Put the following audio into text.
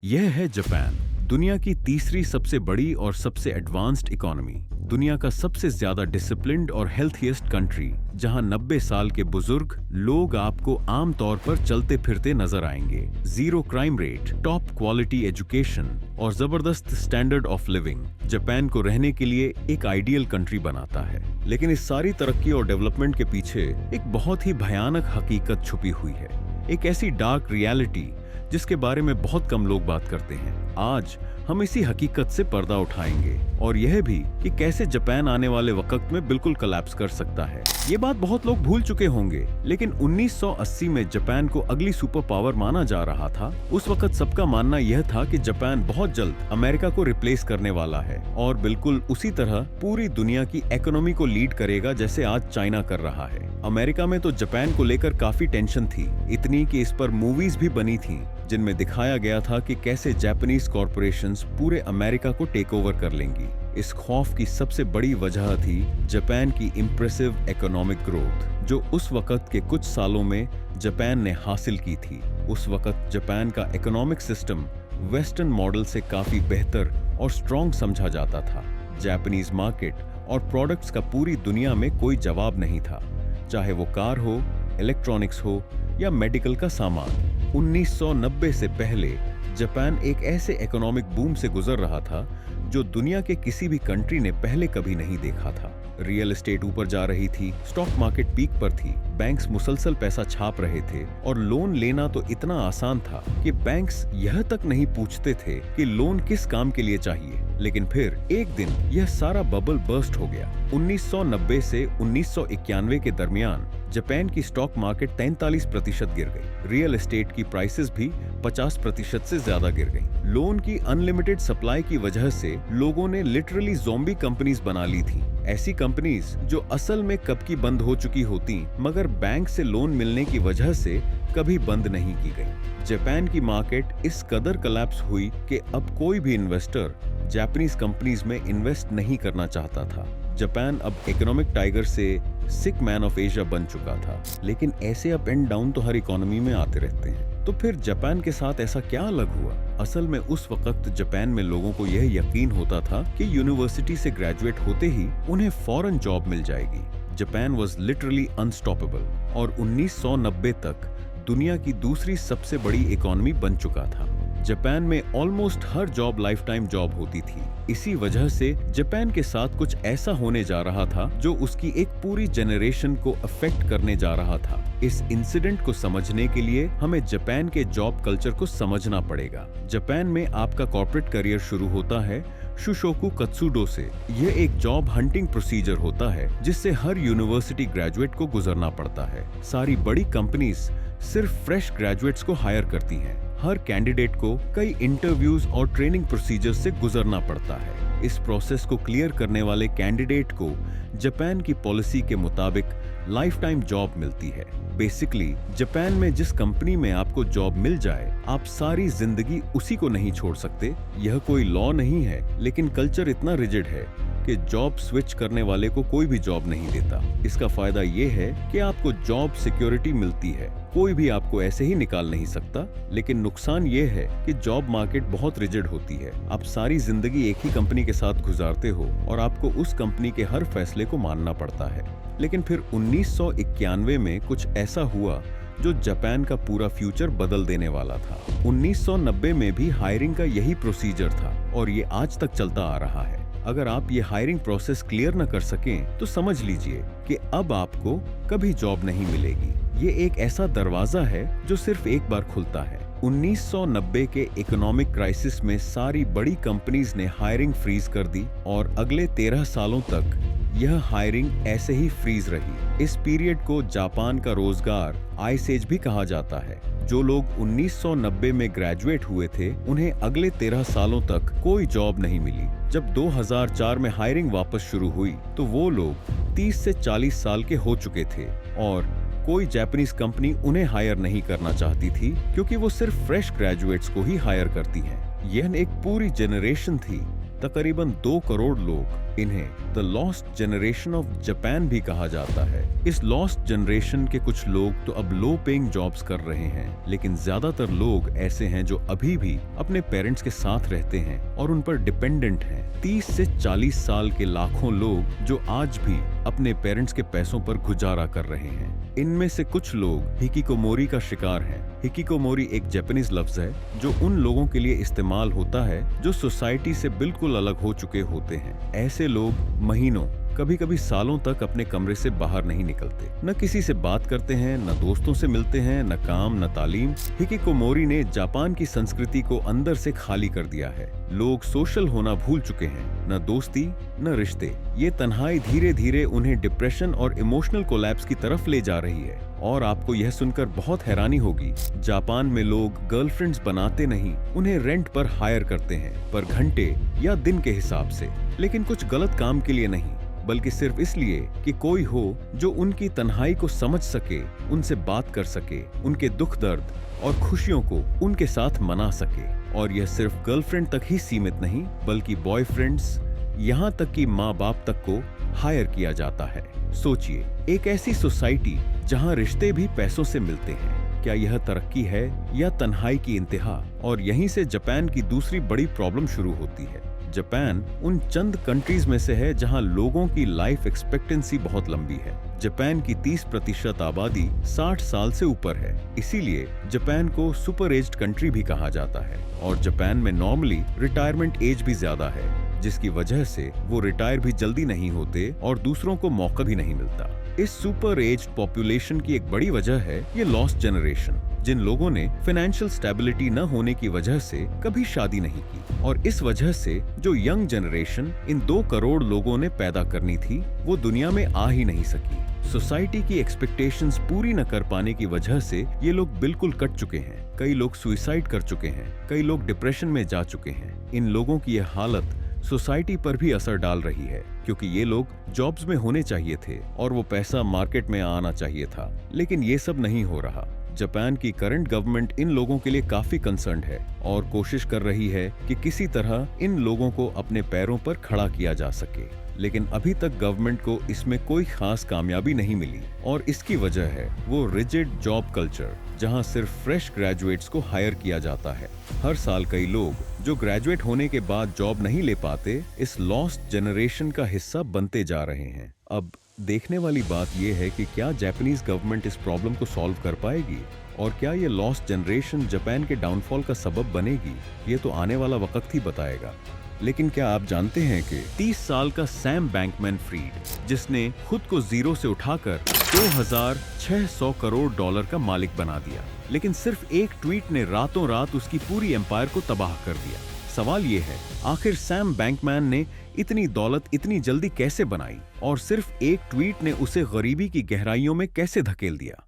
यह है जापान, दुनिया की तीसरी सबसे बड़ी और सबसे एडवांस्ड इकोनॉमी, दुनिया का सबसे ज्यादा डिसिप्लिन्ड और हेल्थीएस्ट कंट्री, जहां 90 साल के बुजुर्ग लोग आपको आम तौर पर चलते फिरते नजर आएंगे। Zero crime rate, top quality education और जबरदस्त स्टैंडर्ड ऑफ लिविंग जापान को रहने के लिए एक आइडियल कंट्री बनाता है। लेकिन इस सारी तरक्की और डेवलपमेंट के पीछे एक बहुत ही भयानक हकीकत छुपी हुई है, एक ऐसी डार्क रियलिटी जिसके बारे में बहुत कम लोग बात करते हैं। आज हम इसी हकीकत से पर्दा उठाएंगे और यह भी कि कैसे जापान आने वाले वक्त में बिल्कुल कोलैप्स कर सकता है। ये बात बहुत लोग भूल चुके होंगे, लेकिन 1980 में जापान को अगली सुपर पावर माना जा रहा था। उस वक्त सबका मानना यह था कि जापान बहुत जल्द अमेरिका को रिप्लेस करने वाला है और बिल्कुल उसी तरह पूरी दुनिया की इकोनॉमी को लीड करेगा जैसे आज चाइना कर रहा है। अमेरिका में तो जापान को लेकर काफी टेंशन थी, इतनी कि इस पर मूवीज भी बनी थी जिनमें दिखाया गया था कि कैसे जापानीज कॉरपोरेशंस पूरे अमेरिका को टेक ओवर कर लेंगी। इस खौफ की सबसे बड़ी वजह थी जापान की इम्प्रेसिव इकोनॉमिक ग्रोथ, जो उस वक्त के कुछ सालों में जापान ने हासिल की थी। उस वक्त जापान का इकोनॉमिक सिस्टम वेस्टर्न मॉडल से काफी बेहतर और स्ट्रॉन्ग समझा जाता था। जापानीज मार्केट और प्रोडक्ट्स का पूरी दुनिया में कोई जवाब नहीं था, चाहे वो कार हो, इलेक्ट्रॉनिक्स हो या मेडिकल का सामान। 1990 से पहले जापान एक ऐसे इकोनॉमिक बूम से गुजर रहा था जो दुनिया के किसी भी कंट्री ने पहले कभी नहीं देखा था। रियल एस्टेट ऊपर जा रही थी, स्टॉक मार्केट पीक पर थी, बैंक्स मुसलसल पैसा छाप रहे थे और लोन लेना तो इतना आसान था कि बैंक्स यह तक नहीं पूछते थे कि लोन किस काम के लिए चाहिए। लेकिन फिर एक दिन यह सारा बबल बर्स्ट हो गया। 1990 से 1991 के दरमियान जापान की स्टॉक मार्केट 43% गिर गई। रियल एस्टेट की प्राइसेस भी 50% से ज्यादा गिर गई। लोन की अनलिमिटेड सप्लाई की वजह से लोगों ने लिटरली ज़ॉम्बी कंपनीज बना ली थी। ऐसी कंपनीज जो असल में कब की बंद हो चुकी होती, मगर बैंक से लोन मिलने की वजह से कभी बंद नहीं की गई। जापान की मार्केट इस कदर कोलैप्स हुई कि अब कोई भी इन्वेस्टर जापानीज कंपनीज में इन्वेस्ट नहीं करना चाहता था। जापान अब इकोनॉमिक टाइगर से सिक मैन ऑफ एशिया बन चुका था। लेकिन ऐसे अप एंड डाउन तो हर इकोनॉमी में आते रहते हैं, तो फिर जापान के साथ ऐसा क्या अलग हुआ? असल में उस वक्त जापान में लोगों को यह यकीन होता था कि यूनिवर्सिटी से ग्रेजुएट होते ही उन्हें फौरन जॉब मिल जाएगी। जापान वाज लिटरली अनस्टॉपेबल और 1990 तक दुनिया की दूसरी सबसे बड़ी इकोनॉमी बन चुका था। जापान में ऑलमोस्ट हर जॉब लाइफ टाइम जॉब होती थी। इसी वजह से जापान के साथ कुछ ऐसा होने जा रहा था जो उसकी एक पूरी जनरेशन को अफेक्ट करने जा रहा था। इस इंसिडेंट को समझने के लिए हमें जापान के जॉब कल्चर को समझना पड़ेगा। जापान में आपका कॉर्पोरेट करियर शुरू होता है शुशोकु कत्सुडो से। यह एक जॉब हंटिंग प्रोसीजर होता है जिससे हर यूनिवर्सिटी ग्रेजुएट को गुजरना पड़ता है। सारी बड़ी कंपनीज सिर्फ फ्रेश ग्रेजुएट्स को हायर करती हैं। हर कैंडिडेट को कई इंटरव्यूज और ट्रेनिंग प्रोसीजर से गुजरना पड़ता है। इस प्रोसेस को क्लियर करने वाले कैंडिडेट को जापान की पॉलिसी के मुताबिक लाइफ टाइम जॉब मिलती है। बेसिकली जापान में जिस कंपनी में आपको जॉब मिल जाए, आप सारी जिंदगी उसी को नहीं छोड़ सकते। यह कोई लॉ नहीं है, लेकिन कल्चर इतना रिजिड है कि जॉब स्विच करने वाले को कोई भी जॉब नहीं देता। इसका फायदा ये है कि आपको जॉब सिक्योरिटी मिलती है, कोई भी आपको ऐसे ही निकाल नहीं सकता। लेकिन नुकसान ये है कि जॉब मार्केट बहुत रिजिड होती है। आप सारी जिंदगी एक ही कंपनी के साथ गुजारते हो और आपको उस कंपनी के हर फैसले को मानना पड़ता है। लेकिन फिर 1991 में कुछ ऐसा हुआ जो जापान का पूरा फ्यूचर बदल देने वाला था। 1990 में भी हायरिंग का यही प्रोसीजर था और ये आज तक चलता आ रहा है। अगर आप ये हायरिंग प्रोसेस क्लियर न कर सकें तो समझ लीजिए कि अब आपको कभी जॉब नहीं मिलेगी। ये एक ऐसा दरवाजा है जो सिर्फ एक बार खुलता है। 1990 के इकोनॉमिक क्राइसिस में सारी बड़ी कंपनीज ने हायरिंग फ्रीज कर दी और अगले 13 सालों तक यह हायरिंग ऐसे ही फ्रीज रही। इस पीरियड को जापान का रोजगार आइस एज भी कहा जाता है। जो लोग 1990 में ग्रेजुएट हुए थे, उन्हें अगले 13 सालों तक कोई जॉब नहीं मिली। जब 2004 में हायरिंग वापस शुरू हुई तो वो लोग 30 से 40 साल के हो चुके थे और कोई जापानीज कंपनी उन्हें हायर नहीं करना चाहती थी, क्योंकि वो सिर्फ फ्रेश ग्रेजुएट्स को ही हायर करती हैं। यह एक पूरी जनरेशन थी तकरीबन 2 करोड़ लोग। इन्हें the lost generation of Japan भी कहा जाता है। इस लॉस्ट जनरेशन के कुछ लोग तो अब लो पेइंग जॉब्स कर रहे हैं, लेकिन ज्यादातर लोग ऐसे हैं जो अभी भी अपने पेरेंट्स के साथ रहते हैं और उन पर डिपेंडेंट हैं। 30 से 40 साल के लाखों लोग जो आज भी अपने पेरेंट्स के पैसों पर गुजारा कर रहे हैं। इनमें से कुछ लोग हिकिकोमोरी का शिकार हैं। हिकिकोमोरी एक जापानीज लफ्ज है जो उन लोगों के लिए इस्तेमाल होता है जो सोसाइटी से बिल्कुल अलग हो चुके होते हैं। ऐसे लोग महीनों, कभी कभी सालों तक अपने कमरे से बाहर नहीं निकलते, न किसी से बात करते हैं, न दोस्तों से मिलते हैं, न काम, न तालीम। हिकिकोमोरी ने जापान की संस्कृति को अंदर से खाली कर दिया है। लोग सोशल होना भूल चुके हैं, न दोस्ती न रिश्ते। ये तन्हाई धीरे धीरे उन्हें डिप्रेशन और इमोशनल कोलैप्स की तरफ ले जा रही है। और आपको यह सुनकर बहुत हैरानी होगी, जापान में लोग गर्लफ्रेंड्स बनाते नहीं, उन्हें रेंट पर हायर करते हैं, पर घंटे या दिन के हिसाब से। लेकिन कुछ गलत काम के लिए नहीं, बल्कि सिर्फ इसलिए कि कोई हो जो उनकी तन्हाई को समझ सके, उनसे बात कर सके, उनके दुख दर्द और खुशियों को उनके साथ मना सके। और यह सिर्फ गर्लफ्रेंड तक ही सीमित नहीं, बल्कि बॉयफ्रेंड्स, यहाँ तक कि माँ बाप तक को हायर किया जाता है। सोचिए, एक ऐसी सोसाइटी जहाँ रिश्ते भी पैसों से मिलते हैं। क्या यह तरक्की है या तन्हाई की इंतहा? और यहीं से जापान की दूसरी बड़ी प्रॉब्लम शुरू होती है। जापान उन चंद कंट्रीज में से है जहां लोगों की लाइफ एक्सपेक्टेंसी बहुत लंबी है। जापान की 30% आबादी 60 साल से ऊपर है, इसीलिए जापान को सुपर एज्ड कंट्री भी कहा जाता है। और जापान में नॉर्मली रिटायरमेंट एज भी ज्यादा है, जिसकी वजह से वो रिटायर भी जल्दी नहीं होते और दूसरों को मौका भी नहीं मिलता। इस सुपर एज्ड पॉपुलेशन की एक बड़ी वजह है ये लॉस्ट जनरेशन, जिन लोगों ने फाइनेंशियल स्टेबिलिटी न होने की वजह से कभी शादी नहीं की। और इस वजह से जो यंग जनरेशन इन 2 करोड़ लोगों ने पैदा करनी थी, वो दुनिया में आ ही नहीं सकी। सोसाइटी की एक्सपेक्टेशंस पूरी न कर पाने की वजह से ये लोग बिल्कुल कट चुके हैं। कई लोग सुसाइड कर चुके हैं, कई लोग डिप्रेशन में जा चुके हैं। इन लोगों की यह हालत सोसाइटी पर भी असर डाल रही है, क्योंकि ये लोग जॉब्स में होने चाहिए थे और वो पैसा मार्केट में आना चाहिए था, लेकिन ये सब नहीं हो रहा। जापान की करंट गवर्नमेंट इन लोगों के लिए काफी कंसर्न्ड है और कोशिश कर रही है कि किसी तरह इन लोगों को अपने पैरों पर खड़ा किया जा सके। लेकिन अभी तक गवर्नमेंट को इसमें कोई खास कामयाबी नहीं मिली और इसकी वजह है वो रिजिड जॉब कल्चर, जहां सिर्फ फ्रेश ग्रेजुएट्स को हायर किया जाता है। हर साल कई लोग जो ग्रेजुएट होने के बाद जॉब नहीं ले पाते, इस लॉस्ट जनरेशन का हिस्सा बनते जा रहे हैं। अब देखने वाली बात यह है कि क्या जापानीज गवर्नमेंट इस प्रॉब्लम को सॉल्व कर पाएगी और क्या ये लॉस्ट जनरेशन जापान के डाउनफॉल का सबब बनेगी, ये तो आने वाला वक्त ही बताएगा। लेकिन क्या आप जानते हैं कि 30 साल का सैम बैंकमैन-फ्रीड, जिसने खुद को जीरो से उठाकर 2600 करोड़ डॉलर का मालिक बना दिया, लेकिन सिर्फ एक ट्वीट ने रातों रात उसकी पूरी एम्पायर को तबाह कर दिया। सवाल ये है, आखिर सैम बैंकमैन ने इतनी दौलत इतनी जल्दी कैसे बनाई और सिर्फ एक ट्वीट ने उसे गरीबी की गहराइयों में कैसे धकेल दिया?